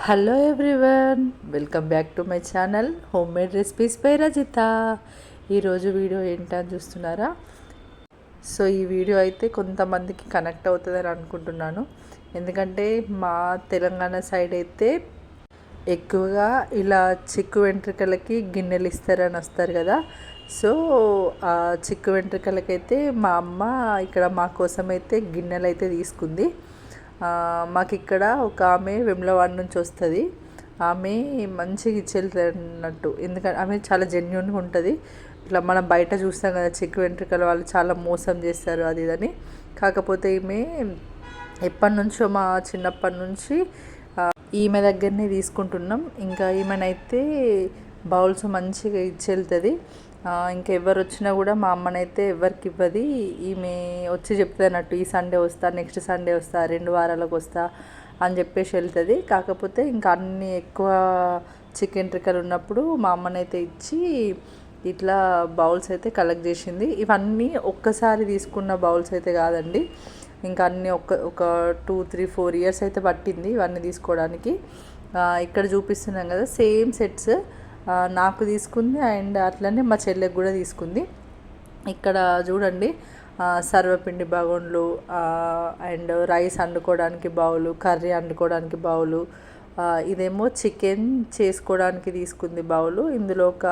Hello everyone, welcome back to my channel home made recipes by Rajitha. ఈరోజు video ఏంటని చూస్తున్నారా? So ఈ video అయితే కొంతమందికి కనెక్ట్ అవుతుందని అనుకుంటున్నాను. ఎందుకంటే మా తెలంగాణ సైడ్ అయితే ఎక్కువగా ఇలా చిక్కు వెంట్రుకలకి గిన్నెలు ఇస్తారని వస్తారు కదా. సో ఆ చిక్కు వెంట్రుకలకైతే మా అమ్మ ఇక్కడ మా కోసం అయితే గిన్నెలు అయితే తీసుకుంది. మాకు ఇక్కడ ఒక ఆమె వెమ్లవాడ నుంచి వస్తుంది. ఆమె మంచిగా ఇచ్చేళ్ళినట్టు, ఎందుకంటే ఆమె చాలా జెన్యున్గా ఉంటుంది. ఇట్లా మనం బయట చూస్తాం కదా చిక్కు వెంట్రుకల వాళ్ళు చాలా మోసం చేస్తారు అది ఇదని. కాకపోతే ఈమె ఎప్పటి నుంచో మా చిన్నప్పటి నుంచి ఈమె దగ్గరనే తీసుకుంటున్నాం. ఇంకా ఈమెనైతే బౌల్స్ మంచిగా ఇచ్చేళ్తుంది. ఇంకెవరు వచ్చినా కూడా మా అమ్మనైతే ఎవరికి ఇవ్వది. ఈమె వచ్చి చెప్తుంది అన్నట్టు, ఈ సండే వస్తా, నెక్స్ట్ సండే వస్తా, 2 వారాలకు వస్తా అని చెప్పేసి వెళ్తుంది. కాకపోతే ఇంకా అన్ని ఎక్కువ చికెన్ ట్రిక్కలు ఉన్నప్పుడు మా అమ్మనైతే ఇచ్చి ఇట్లా బౌల్స్ అయితే కలెక్ట్ చేసింది. ఇవన్నీ ఒక్కసారి తీసుకున్న బౌల్స్ అయితే కాదండి, ఇంకా అన్నీ ఒక 2, 3, 4 ఇయర్స్ అయితే పట్టింది ఇవన్నీ తీసుకోవడానికి. ఇక్కడ చూపిస్తున్నాం కదా సేమ్ సెట్స్ నాకు తీసుకుంది, అండ్ అట్లనే మా చెల్లెకి కూడా తీసుకుంది. ఇక్కడ చూడండి సర్వపిండి బగోన్లు, అండ్ రైస్ వండుకోవడానికి బౌలు, కర్రీ వండుకోవడానికి బౌలు, ఇదేమో చికెన్ చేసుకోవడానికి తీసుకుంది బౌలు. ఇందులో ఒక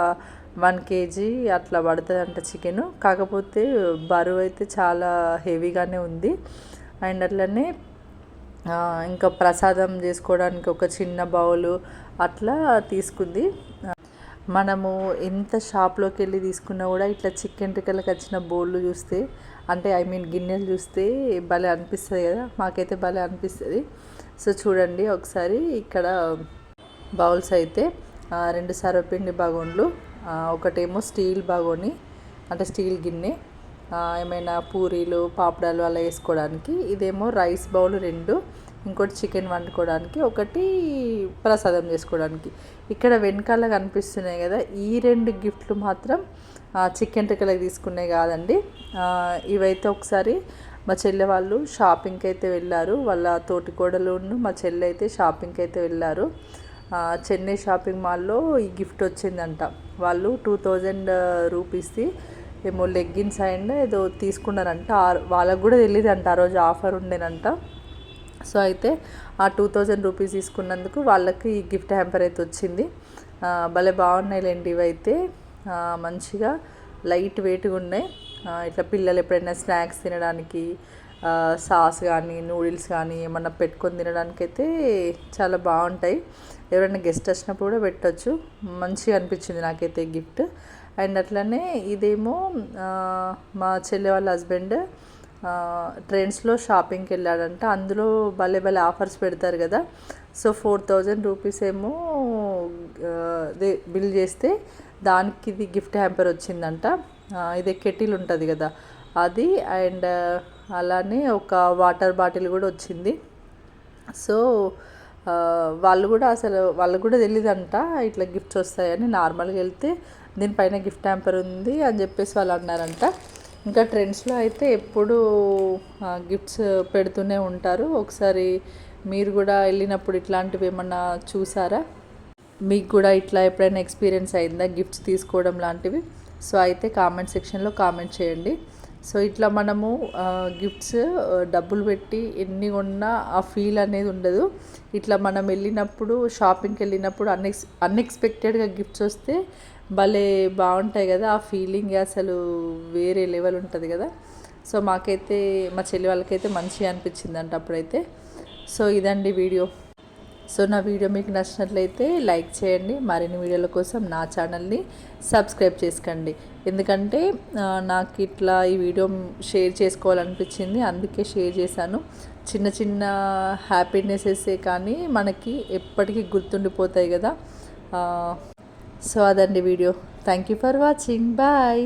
1 kg అట్లా పడుతుందంట చికెన్. కాకపోతే బరువు అయితే చాలా హెవీగానే ఉంది. అండ్ అట్లనే ఇంకా ప్రసాదం చేసుకోవడానికి ఒక చిన్న బౌలు అట్లా తీసుకుంది. మనము ఎంత షాప్లోకి వెళ్ళి తీసుకున్నా కూడా ఇట్లా చికెన్ టిక్కలకు వచ్చిన బౌళ్ళు చూస్తే, అంటే గిన్నెలు చూస్తే భలే అనిపిస్తుంది కదా. మాకైతే భలే అనిపిస్తుంది. సో చూడండి ఒకసారి ఇక్కడ బౌల్స్ అయితే 2 సర్వపిండి బగోన్లు, ఒకటేమో స్టీల్ బగోని అంటే స్టీల్ గిన్నె, ఏమైనా పూరీలు పాపడాలు అలా వేసుకోవడానికి. ఇదేమో రైస్ బౌల్ 2, ఇంకోటి చికెన్ వండుకోవడానికి, ఒకటి ప్రసాదం చేసుకోవడానికి. ఇక్కడ వెనకాల కనిపిస్తున్నాయి కదా, ఈ 2 గిఫ్ట్లు మాత్రం చికెన్ టిక్కలకి తీసుకున్నాయి కాదండి. ఇవైతే ఒకసారి మా చెల్లె వాళ్ళు షాపింగ్కి అయితే వెళ్ళారు. వాళ్ళ తోటికోడలు మా చెల్లె అయితే షాపింగ్కి అయితే వెళ్ళారు. చెన్నై షాపింగ్ మాల్లో ఈ గిఫ్ట్ వచ్చిందంట. వాళ్ళు 2000 రూపీస్ది ఏమో లెగ్గిన్స్ అండ్ ఏదో తీసుకున్నారంట. వాళ్ళకు కూడా తెలియదంట ఆ రోజు ఆఫర్ ఉండేనంట. సో అయితే ఆ 2000 రూపీస్ తీసుకున్నందుకు వాళ్ళకి ఈ గిఫ్ట్ హ్యాంపర్ అయితే వచ్చింది. భలే బాగున్నాయిలేండి ఇవైతే, మంచిగా లైట్ వెయిట్గా ఉన్నాయి. ఇట్లా పిల్లలు ఎప్పుడైనా స్నాక్స్ తినడానికి సాస్ కానీ నూడిల్స్ కానీ ఏమన్నా పెట్టుకొని తినడానికి అయితే చాలా బాగుంటాయి. ఎవరైనా గెస్ట్ వచ్చినప్పుడు కూడా పెట్టచ్చు. మంచిగా అనిపించింది నాకైతే గిఫ్ట్. అండ్ అట్లనే ఇదేమో మా చెల్లె వాళ్ళ హస్బెండ్ ట్రెండ్స్లో షాపింగ్కి వెళ్ళాడంట. అందులో భలే భలే ఆఫర్స్ పెడతారు కదా. సో 4000 రూపీస్ ఏమో బిల్ చేస్తే దానికి ఇది గిఫ్ట్ హ్యాంపర్ వచ్చిందంట. ఇది కెటిల్ ఉంటుంది కదా అది, అండ్ అలానే ఒక వాటర్ బాటిల్ కూడా వచ్చింది. సో వాళ్ళకు కూడా తెలియదంట ఇట్లా గిఫ్ట్స్ వస్తాయని. నార్మల్గా వెళ్తే దీనిపైన గిఫ్ట్ హ్యాంపర్ ఉంది అని చెప్పేసి వాళ్ళు అన్నారంట. ఇంకా ట్రెండ్స్లో అయితే ఎప్పుడు గిఫ్ట్స్ పెడుతూనే ఉంటారు. ఒకసారి మీరు కూడా వెళ్ళినప్పుడు ఇట్లాంటివి ఏమన్నా చూసారా? మీకు కూడా ఇట్లా ఎప్పుడైనా ఎక్స్పీరియన్స్ అయిందా గిఫ్ట్స్ తీసుకోవడం లాంటివి? సో అయితే కామెంట్ సెక్షన్లో కామెంట్ చేయండి. సో ఇట్లా మనము గిఫ్ట్స్ డబ్బులు పెట్టి ఎన్ని కొన్నా ఆ ఫీల్ అనేది ఉండదు. ఇట్లా మనం వెళ్ళినప్పుడు షాపింగ్కి వెళ్ళినప్పుడు అన్ఎక్స్పెక్టెడ్గా గిఫ్ట్స్ వస్తే భలే బాగుంటాయి కదా. ఆ ఫీలింగ్ అసలు వేరే లెవెల్ ఉంటుంది కదా. సో మాకైతే మా చెల్లి వాళ్ళకైతే మంచిగా అనిపించిందంట అప్పుడైతే. సో ఇదండి వీడియో. సో నా వీడియో మీకు నచ్చినట్లయితే లైక్ చేయండి. మరిన్ని వీడియోల కోసం నా ఛానల్ని సబ్స్క్రైబ్ చేసుకోండి. ఎందుకంటే నాకు ఇట్లా ఈ వీడియో షేర్ చేసుకోవాలనిపించింది, అందుకే షేర్ చేశాను. చిన్న చిన్న హ్యాపీనెసెసే కానీ మనకి ఎప్పటికీ గుర్తుండిపోతాయి కదా. సో అదండి video. Thank you for watching. Bye.